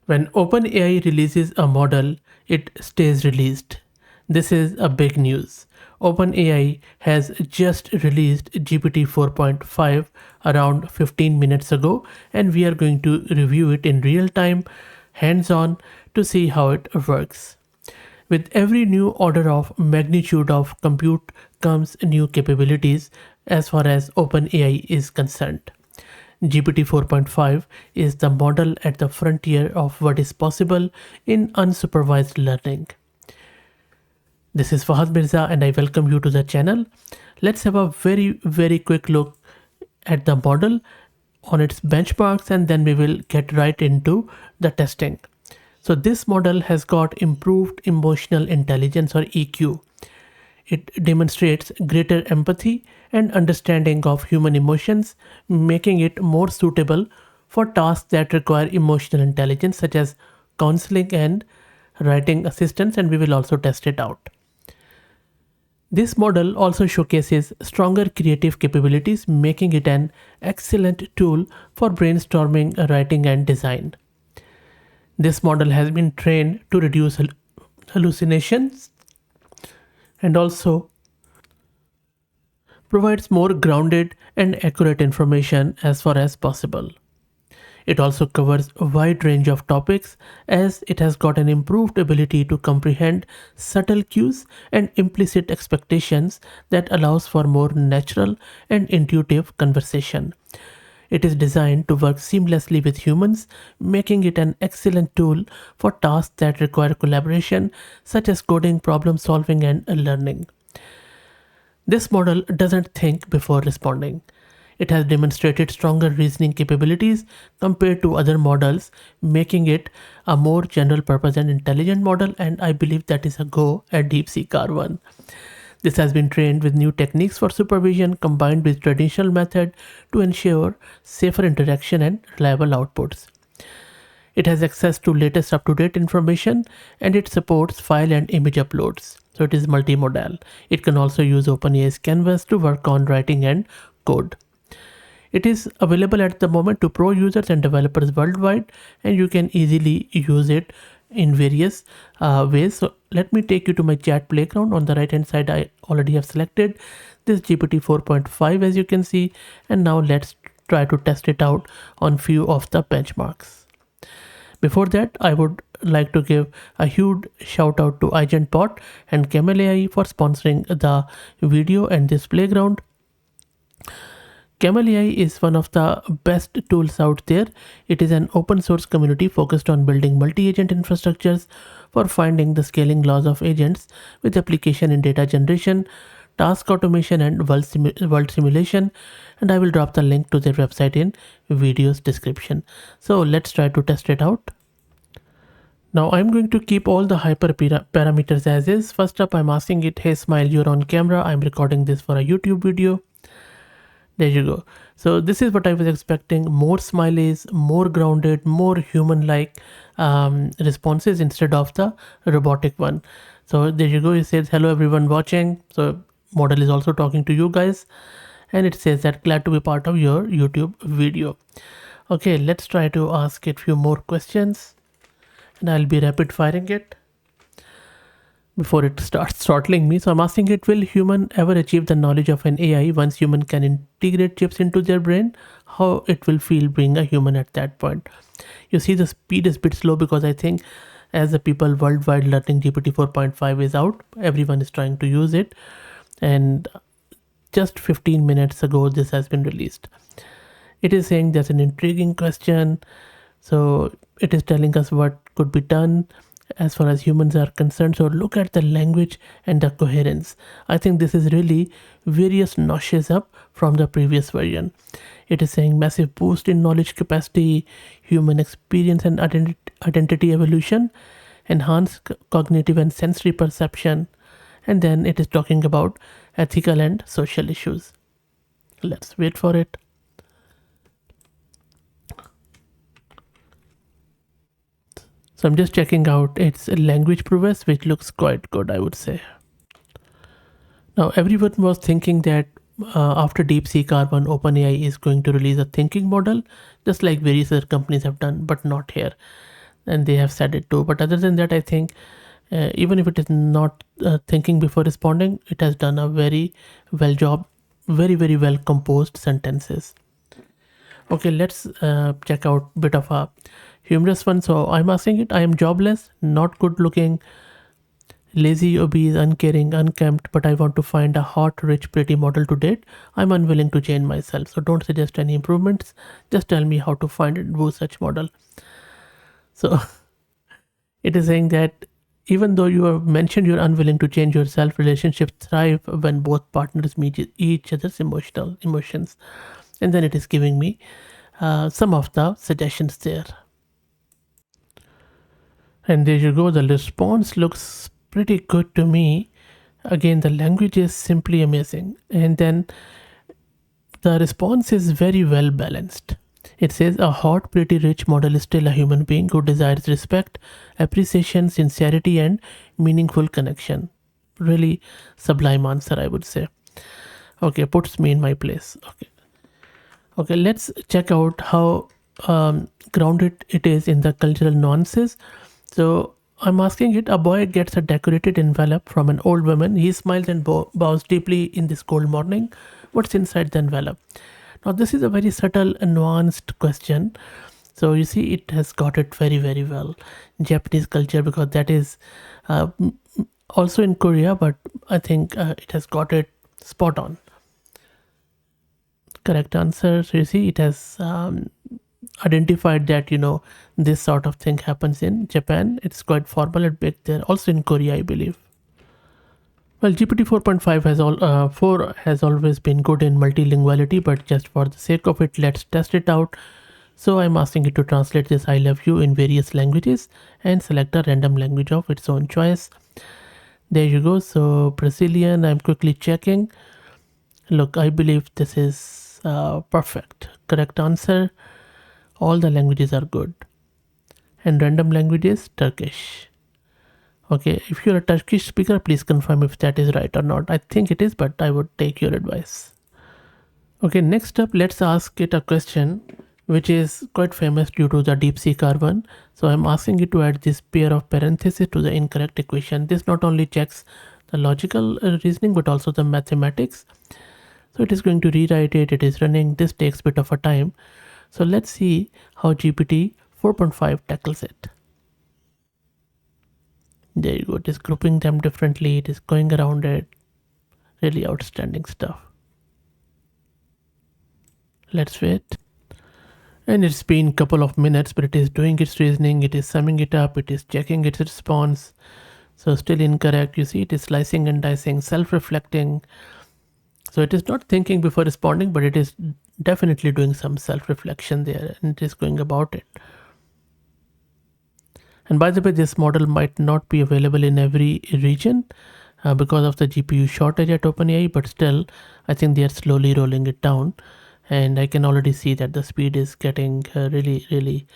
When OpenAI releases a model, it stays released. This is a big news. OpenAI has just released GPT 4.5 around 15 minutes ago, and we are going to review it in real time, hands on, to see how it works. With every new order of magnitude of compute comes new capabilities as far as OpenAI is concerned. GPT 4.5 is the model at the frontier of what is possible in unsupervised learning. This is Fahad Mirza and I welcome you to the channel. Let's have a very quick look at the model on its benchmarks and then we will get right into the testing. So this model has got improved emotional intelligence or EQ. It demonstrates greater empathy and understanding of human emotions, making it more suitable for tasks that require emotional intelligence such as counseling and writing assistance, and we will also test it out. This model also showcases stronger creative capabilities, making it an excellent tool for brainstorming, writing and design. This model has been trained to reduce hallucinations and also provides more grounded and accurate information as far as possible. It also covers a wide range of topics as it has got an improved ability to comprehend subtle cues and implicit expectations that allows for more natural and intuitive conversation. It is designed to work seamlessly with humans, making it an excellent tool for tasks that require collaboration, such as coding, problem solving, and learning. This model doesn't think before responding. It has demonstrated stronger reasoning capabilities compared to other models, making it a more general purpose and intelligent model, and I believe that is a go at DeepSeek R1. This has been trained with new techniques for supervision combined with traditional method to ensure safer interaction and reliable outputs. It has access to latest up-to-date information and it supports file and image uploads. So it is multimodal. It can also use OpenAI's Canvas to work on writing and code. It is available at the moment to pro users and developers worldwide, and you can easily use it in various ways. So let me take you to my chat playground. On the right hand side, I already have selected this GPT 4.5 as you can see, and now let's try to test it out on few of the benchmarks. Before that, I would like to give a huge shout out to AgentBot and Camel AI for sponsoring the video and this playground. Camel AI is one of the best tools out there. It is an open source community focused on building multi-agent infrastructures for finding the scaling laws of agents with application in data generation, task automation and world simulation, and I will drop the link to their website in video's description. So let's try to test it out. Now I'm going to keep all the hyper parameters as is. First up, I'm asking it, hey Smile, you're on camera. I'm recording this for a YouTube video. There you go. So this is what I was expecting. More smileys, more grounded, more human-like responses instead of the robotic one. So there you go. It says, hello everyone watching. So model is also talking to you guys. And it says that glad to be part of your YouTube video. Okay, let's try to ask it few more questions. And I'll be rapid firing it before it starts throttling me. So I'm asking it, will human ever achieve the knowledge of an AI once human can integrate chips into their brain? How it will feel being a human at that point? You see the speed is a bit slow because I think as the people worldwide learning GPT 4.5 is out, everyone is trying to use it. And just 15 minutes ago, this has been released. It is saying there's an intriguing question. So it is telling us what could be done as far as humans are concerned. So look at the language and the coherence. I think this is really various notches up from the previous version. It is saying massive boost in knowledge capacity, human experience and identity evolution, enhanced cognitive and sensory perception, and then it is talking about ethical and social issues. Let's wait for it. So I'm just checking out its language prowess, which looks quite good, I would say. Now, everyone was thinking that after DeepSeek R1, OpenAI is going to release a thinking model, just like various other companies have done, but not here. and they have said it too. But other than that, I think even if it is not thinking before responding, it has done a very well job, very well composed sentences. Okay, let's check out bit of a humorous one. So I'm asking it, I am jobless, not good looking, lazy, obese, uncaring, unkempt, but I want to find a hot, rich, pretty model to date. I'm unwilling to change myself. So don't suggest any improvements. Just tell me how to find and woo such model. So it is saying that even though you have mentioned you're unwilling to change yourself, relationships thrive when both partners meet each other's emotions. And then it is giving me some of the suggestions there. And there you go. The response looks pretty good to me. Again, the language is simply amazing. And then the response is very well balanced. It says a hot, pretty rich model is still a human being who desires respect, appreciation, sincerity, and meaningful connection. Really sublime answer, I would say. Okay, puts me in my place. Okay, let's check out how grounded it is in the cultural nuances. So I'm asking it, a boy gets a decorated envelope from an old woman. He smiles and bows deeply in this cold morning. What's inside the envelope? Now, this is a very subtle and nuanced question. So you see, it has got it very well. Japanese culture, because that is also in Korea, but I think it has got it spot on. Correct answer. So you see, it has identified that this sort of thing happens in Japan. It's quite formal and big there. Also in Korea, I believe. Well, GPT 4.5 4 has always been good in multilinguality, but just for the sake of it, let's test it out. So I'm asking it to translate this "I love you" in various languages and select a random language of its own choice. There you go. So Brazilian, I'm quickly checking. Look, I believe this is perfect. Correct answer. All the languages are good. And random languages, Turkish. Okay, if you're a Turkish speaker, please confirm if that is right or not. I think it is, but I would take your advice. Okay, next up, let's ask it a question which is quite famous due to the DeepSeek R1. So I'm asking it to add this pair of parentheses to the incorrect equation. This not only checks the logical reasoning, but also the mathematics. So it is going to rewrite it. It is running. This takes a bit of a time. So let's see how GPT 4.5 tackles it. There you go. It is grouping them differently. It is going around it. Really outstanding stuff. Let's wait. And it's been a couple of minutes, but it is doing its reasoning. It is summing it up. It is checking its response. So still incorrect. You see, it is slicing and dicing, self-reflecting. So it is not thinking before responding, but it is definitely doing some self-reflection there, and it is going about it. And by the way, this model might not be available in every region because of the GPU shortage at OpenAI, but still, I think they are slowly rolling it down. And I can already see that the speed is getting really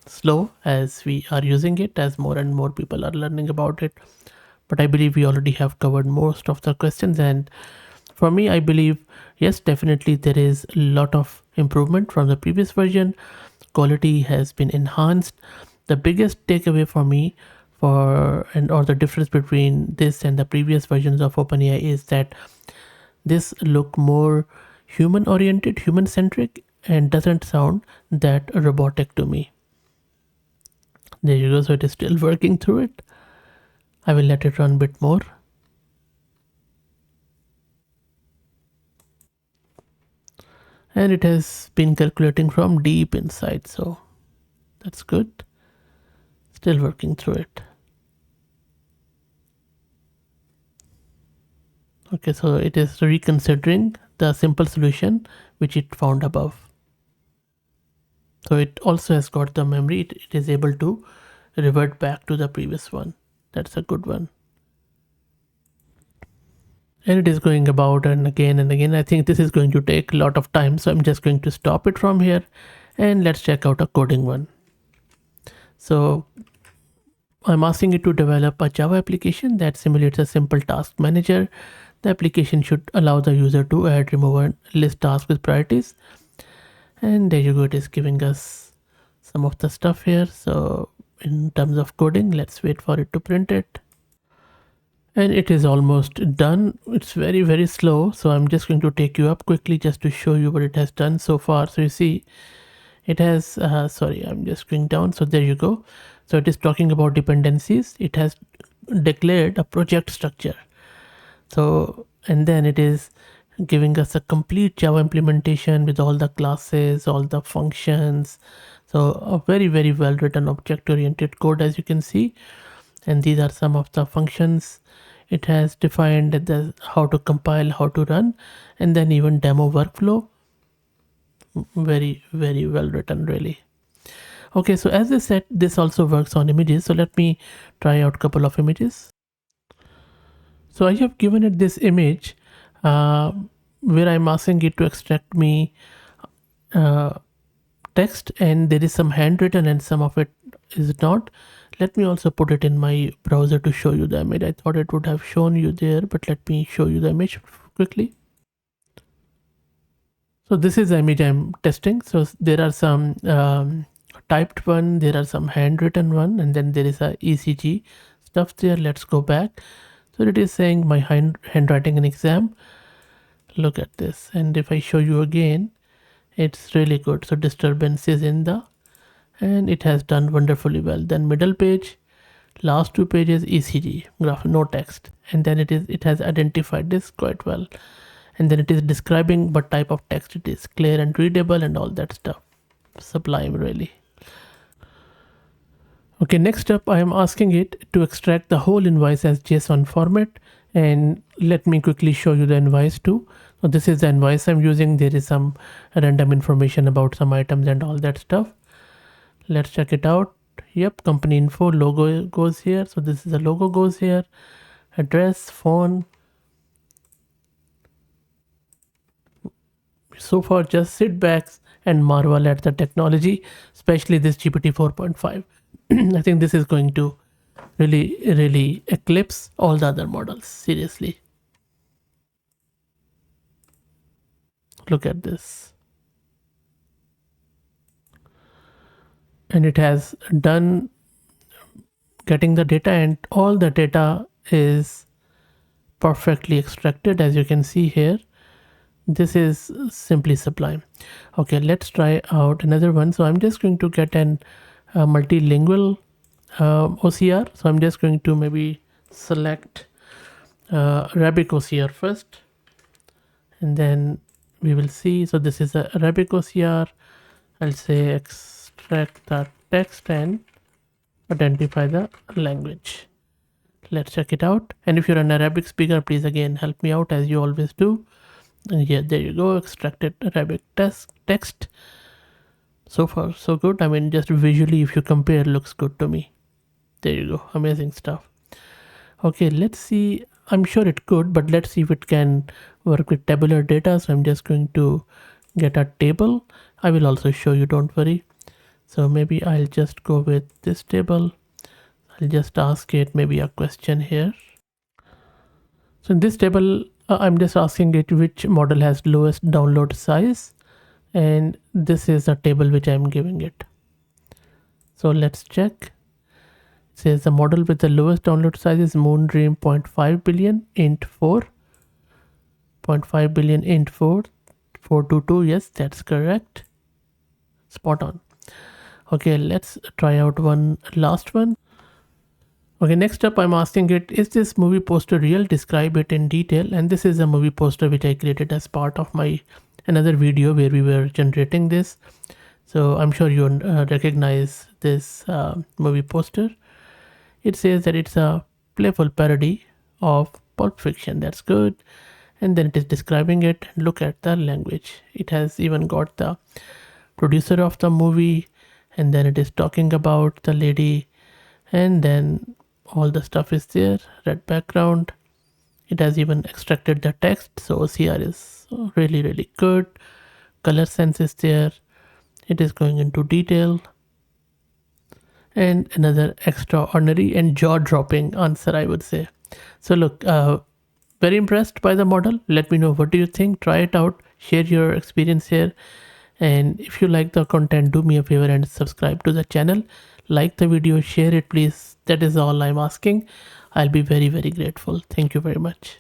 slow as we are using it, as more and more people are learning about it. But I believe we already have covered most of the questions. And for me, I believe, yes, definitely there is a lot of improvement from the previous version. Quality has been enhanced. The biggest takeaway for me or the difference between this and the previous versions of OpenAI is that this look more human oriented, human centric, and doesn't sound that robotic to me. There you go. So it is still working through it. I will let it run a bit more. And it has been calculating from deep inside, so that's good. Still working through it. Okay, so it is reconsidering the simple solution which it found above. So it also has got the memory. It is able to revert back to the previous one. That's a good one. And it is going about and again. I think this is going to take a lot of time, so I'm just going to stop it from here, and let's check out a coding one. So I'm asking it to develop a Java application that simulates a simple task manager. The application should allow the user to add, remove, and list tasks with priorities. And there you go, it is giving us some of the stuff here. So in terms of coding, let's wait for it to print it. And it is almost done. It's very, very slow. So I'm just going to take you up quickly just to show you what it has done so far. So you see, it has, sorry, I'm just going down. So there you go. So it is talking about dependencies. It has declared a project structure. So, and then it is giving us a complete Java implementation with all the classes, all the functions. So a very, very well written object oriented code, as you can see. And these are some of the functions. It has defined how to compile, how to run, and then even demo workflow. Very, very well written, really. Okay, so as I said, this also works on images. So let me try out a couple of images. So I have given it this image where I'm asking it to extract me text, and there is some handwritten and some of it is not. Let me also put it in my browser to show you the image. I thought it would have shown you there, but let me show you the image quickly. So this is the image I'm testing. So there are some typed one, there are some handwritten one, and then there is a ECG stuff there. Let's go back. So it is saying my handwriting in exam. Look at this. And if I show you again, it's really good. So disturbance is in the, and it has done wonderfully well. Then middle page, last two pages, ECG graph, no text, and then it has identified this quite well, and then it is describing what type of text it is, clear and readable and all that stuff. Sublime, really. Okay, next up I am asking it to extract the whole invoice as JSON format, and let me quickly show you the invoice too. So this is the invoice I'm using. There is some random information about some items and all that stuff. Let's check it out. Yep, company info, logo goes here. So this is the logo goes here, address, phone. So far, just sit back and marvel at the technology, especially this GPT 4.5. I think this is going to really, really eclipse all the other models. Seriously. Look at this. And it has done getting the data, and all the data is perfectly extracted, as you can see here. This is simply sublime. Okay, let's try out another one. So I'm just going to get an multilingual OCR. So I'm just going to maybe select Arabic OCR first, and then we will see. So this is a Arabic OCR. I'll say extract the text and identify the language. Let's check it out. And if you're an Arabic speaker, please again help me out, as you always do. And yeah, there you go, extracted Arabic text. So far so good. I mean, just visually, if you compare, looks good to me. There you go, amazing stuff. Okay, let's see. I'm sure it could, but let's see if it can work with tabular data. So I'm just going to get a table. I will also show you, don't worry. So maybe I'll just go with this table. I'll just ask it maybe a question here. So in this table, I'm just asking it which model has lowest download size, and this is the table which I'm giving it. So let's check. It says the model with the lowest download size is Moondream 0.5 billion int 4. 0.5 billion int 4 422. Yes, that's correct. Spot on. Okay, let's try out one last one. Okay, next up I'm asking it, is this movie poster real? Describe it in detail. And this is a movie poster which I created as part of my another video where we were generating this. So I'm sure you recognize this movie poster. It says that it's a playful parody of Pulp Fiction. That's good. And then it is describing it. Look at the language. It has even got the producer of the movie, and then it is talking about the lady, and then all the stuff is there. Red background. It has even extracted the text, so OCR is really, really good. Color sense is there. It is going into detail. And another extraordinary and jaw-dropping answer, I would say. So look, very impressed by the model. Let me know, what do you think? Try it out, share your experience here, And if you like the content, do me a favor and subscribe to the channel. Like the video, share it please. That is all I'm asking. I'll be very, very grateful. Thank you very much.